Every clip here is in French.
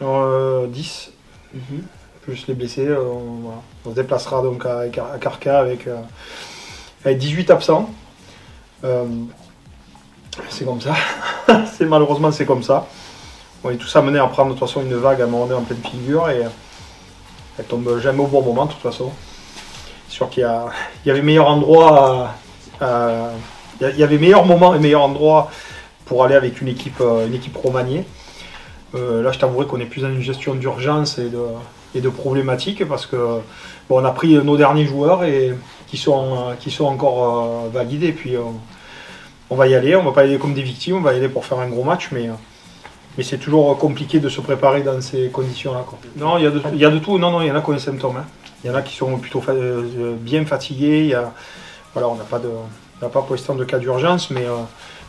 10, plus les blessés. Voilà. On se déplacera donc à Carca avec 18 absents. C'est comme ça. Malheureusement, c'est comme ça. On est tous amenés à prendre de toute façon une vague à un moment donné en pleine figure et elle tombe jamais au bon moment de toute façon. C'est sûr qu'il y avait meilleur endroit, il y avait meilleur moment et meilleur endroit pour aller avec une équipe remaniée. Là, je t'avouerai qu'on est plus dans une gestion d'urgence et de problématiques parce que bon, on a pris nos derniers joueurs et qui sont encore validés. Et puis on va y aller, on va pas y aller comme des victimes, on va y aller pour faire un gros match, mais c'est toujours compliqué de se préparer dans ces conditions-là. Non, il y a de tout. Non, il y en a qui ont des symptômes. Hein. Il y en a qui sont plutôt bien fatigués. Voilà, on n'a pas pour l'instant de cas d'urgence, mais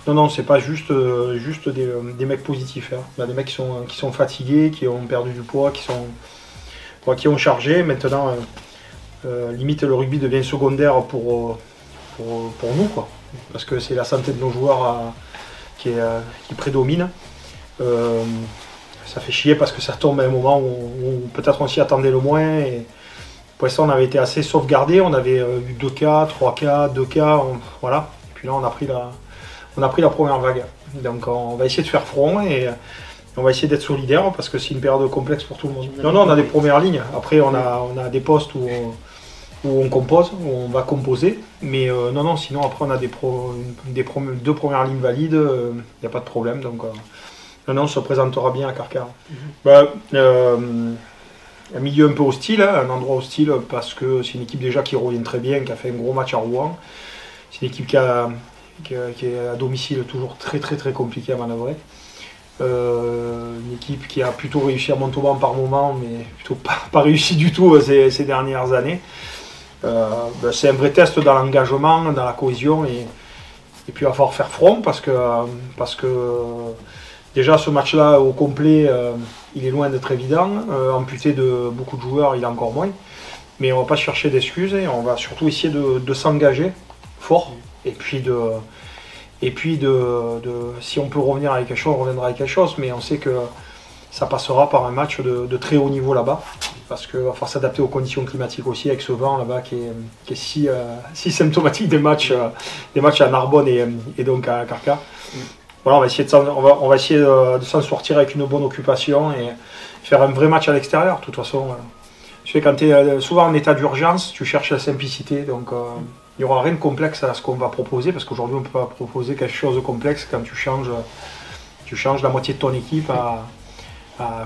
non, c'est pas juste des mecs positifs. Hein. Il y a des mecs qui sont fatigués, qui ont perdu du poids, qui ont chargé. Maintenant, limite le rugby devient secondaire pour nous, quoi. Parce que c'est la santé de nos joueurs qui prédomine. Ça fait chier parce que ça tombe à un moment où peut-être on s'y attendait le moins. Et pour l'instant, on avait été assez sauvegardé. On avait eu 2 cas, 3 cas, 2 cas. Voilà. Et puis là, on a pris la première vague. Donc, on va essayer de faire front et on va essayer d'être solidaire parce que c'est une période complexe pour tout le monde. Non, on a des premières lignes. Après, on a des postes où on compose, où on va composer. Mais non, sinon, après, on a 2 premières lignes valides. Il n'y a pas de problème. Donc, on se présentera bien à Carcar. Un milieu un peu hostile, hein, un endroit hostile parce que c'est une équipe déjà qui revient très bien, qui a fait un gros match à Rouen. C'est une équipe qui est à domicile toujours très très très compliquée à manœuvrer. Une équipe qui a plutôt réussi à Montauban par moment, mais plutôt pas réussi du tout ces dernières années. C'est un vrai test dans l'engagement, dans la cohésion et puis il va falloir faire front parce que déjà ce match-là au complet, il est loin d'être évident. Amputé de beaucoup de joueurs, il est encore moins. Mais on ne va pas chercher d'excuses et on va surtout essayer de s'engager fort. Et puis si on peut revenir avec quelque chose, on reviendra avec quelque chose. Mais on sait que ça passera par un match de très haut niveau là-bas. Parce qu'il va falloir s'adapter aux conditions climatiques aussi avec ce vent là-bas qui est si symptomatique des matchs à Narbonne et donc à Carca. Voilà, on va essayer de s'en sortir avec une bonne occupation et faire un vrai match à l'extérieur. De toute façon, tu sais, quand tu es souvent en état d'urgence, tu cherches la simplicité. Donc, il n'y aura rien de complexe à ce qu'on va proposer parce qu'aujourd'hui, on ne peut pas proposer quelque chose de complexe quand tu changes la moitié de ton équipe à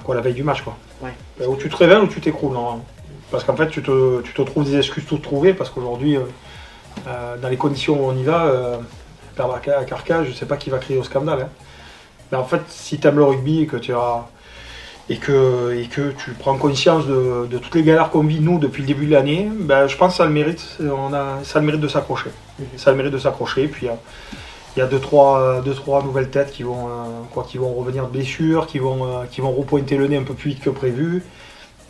la veille du match. Quoi. Ouais. Où tu te réveilles ou tu t'écroules. Non, parce qu'en fait, tu te trouves des excuses toutes trouvées parce qu'aujourd'hui, dans les conditions où on y va, perdre à Carca, je ne sais pas qui va crier au scandale. Hein. Mais en fait, si tu aimes le rugby et que tu prends conscience de toutes les galères qu'on vit nous depuis le début de l'année, ben, je pense que ça a le mérite. Ça a le mérite de s'accrocher. Ça a le mérite de s'accrocher. Puis il y a deux, trois nouvelles têtes qui vont revenir de blessures, qui vont repointer le nez un peu plus vite que prévu.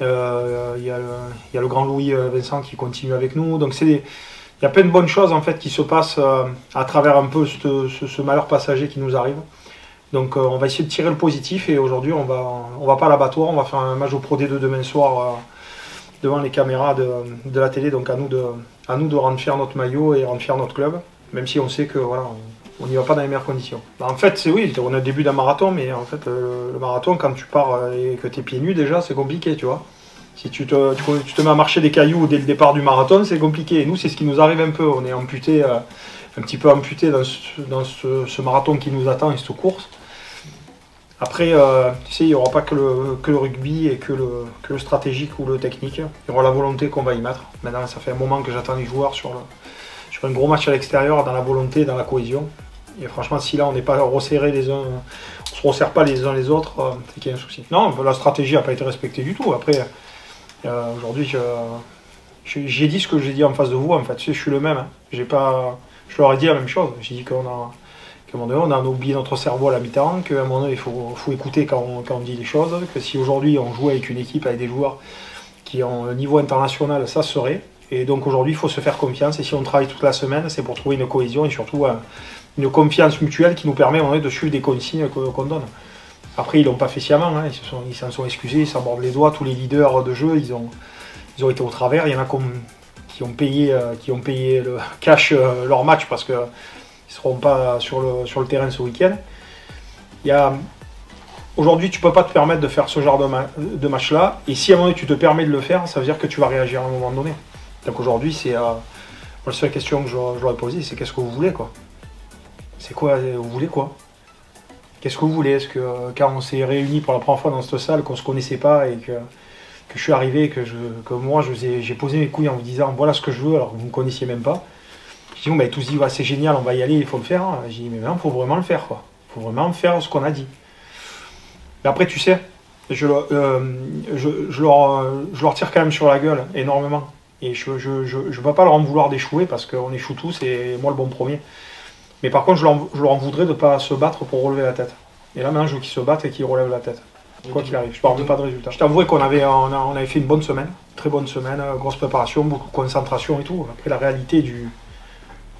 Il y a le grand Louis Vincent qui continue avec nous. Donc il y a plein de bonnes choses en fait qui se passent à travers un peu ce malheur passager qui nous arrive. Donc on va essayer de tirer le positif et aujourd'hui on va pas à l'abattoir, on va faire un match au Pro D2 demain soir devant les caméras de la télé. Donc à nous de rendre fier notre maillot et rendre fier notre club, même si on sait que voilà, on n'y va pas dans les meilleures conditions. En fait on est au début d'un marathon, mais en fait le marathon quand tu pars et que tu es pieds nus déjà c'est compliqué, tu vois. Si tu te mets à marcher des cailloux dès le départ du marathon, c'est compliqué. Et nous, c'est ce qui nous arrive un peu. On est amputé, un petit peu amputé dans ce marathon qui nous attend et cette course. Après, tu sais, il n'y aura pas que le rugby et que le stratégique ou le technique. Il y aura la volonté qu'on va y mettre. Maintenant, ça fait un moment que j'attends les joueurs sur un gros match à l'extérieur, dans la volonté, dans la cohésion. Et franchement, si là, on n'est pas resserrés les uns, on ne se resserre pas les uns les autres, c'est qu'il y a un souci. Non, la stratégie n'a pas été respectée du tout. Après, aujourd'hui, j'ai dit ce que j'ai dit en face de vous. En fait, je suis le même. Hein. Je leur ai dit la même chose. J'ai dit qu'à un moment donné, on a oublié notre cerveau à la mi-temps, qu'à un moment donné, il faut écouter quand on dit les choses, que si aujourd'hui on joue avec une équipe, avec des joueurs qui ont un niveau international, ça serait. Et donc aujourd'hui, il faut se faire confiance. Et si on travaille toute la semaine, c'est pour trouver une cohésion et surtout une confiance mutuelle qui nous permet de suivre des consignes qu'on donne. Après, ils l'ont pas fait sciemment, hein. Ils s'en sont excusés, ils s'en mordent les doigts. Tous les leaders de jeu, ils ont été au travers. Il y en a qui ont payé le cash leur match parce qu'ils ne seront pas sur le terrain ce week-end. Aujourd'hui, tu ne peux pas te permettre de faire ce genre de match-là. Et si à un moment donné, tu te permets de le faire, ça veut dire que tu vas réagir à un moment donné. Donc aujourd'hui, c'est la seule question que je leur ai posée, c'est qu'est-ce que vous voulez, quoi? C'est quoi, vous voulez quoi? Qu'est-ce que vous voulez? Est-ce que quand on s'est réunis pour la première fois dans cette salle, qu'on ne se connaissait pas et que je suis arrivé, que moi j'ai posé mes couilles en vous disant voilà ce que je veux alors que vous ne me connaissiez même pas. Je dis, bon, ben, tous dit ouais, c'est génial, on va y aller, il faut le faire. J'ai dit mais non, il faut vraiment le faire, quoi. Il faut vraiment faire ce qu'on a dit. Mais après, tu sais, je leur tire quand même sur la gueule énormément. Et je ne vais pas leur en vouloir d'échouer parce qu'on échoue tous et moi le bon premier. Mais par contre, je leur en voudrais de ne pas se battre pour relever la tête. Et là maintenant, je veux qu'ils se battent et qu'ils relèvent la tête. Quoi qu'il arrive, je ne parle pas de résultats. Je t'avouerai qu'on avait fait une bonne semaine, très bonne semaine, grosse préparation, beaucoup de concentration et tout. Après, la réalité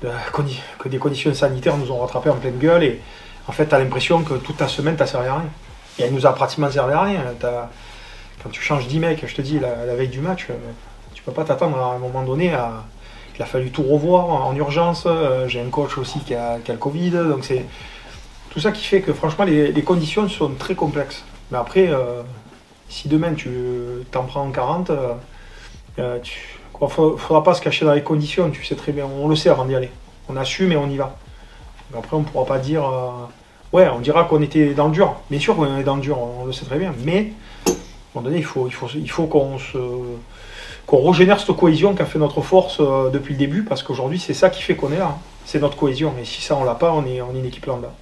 que des conditions sanitaires nous ont rattrapés en pleine gueule et en fait, tu as l'impression que toute ta semaine, tu n'as servi à rien. Et elle nous a pratiquement servi à rien. Quand tu changes 10 mecs, je te dis, la veille du match, tu peux pas t'attendre à un moment donné il a fallu tout revoir en urgence. J'ai un coach aussi qui a le Covid. Donc c'est tout ça qui fait que franchement, les conditions sont très complexes. Mais après, si demain tu t'en prends 40, il ne faudra pas se cacher dans les conditions. Tu sais très bien, on le sait avant d'y aller. On assume et on y va. Donc après, on ne pourra pas dire... ouais, on dira qu'on était dans le dur. Bien sûr qu'on est dans le dur, on le sait très bien. Mais, à un moment donné, il faut qu'on régénère cette cohésion qu'a fait notre force depuis le début. Parce qu'aujourd'hui, c'est ça qui fait qu'on est là. C'est notre cohésion. Et si ça, on l'a pas, on est une équipe lambda.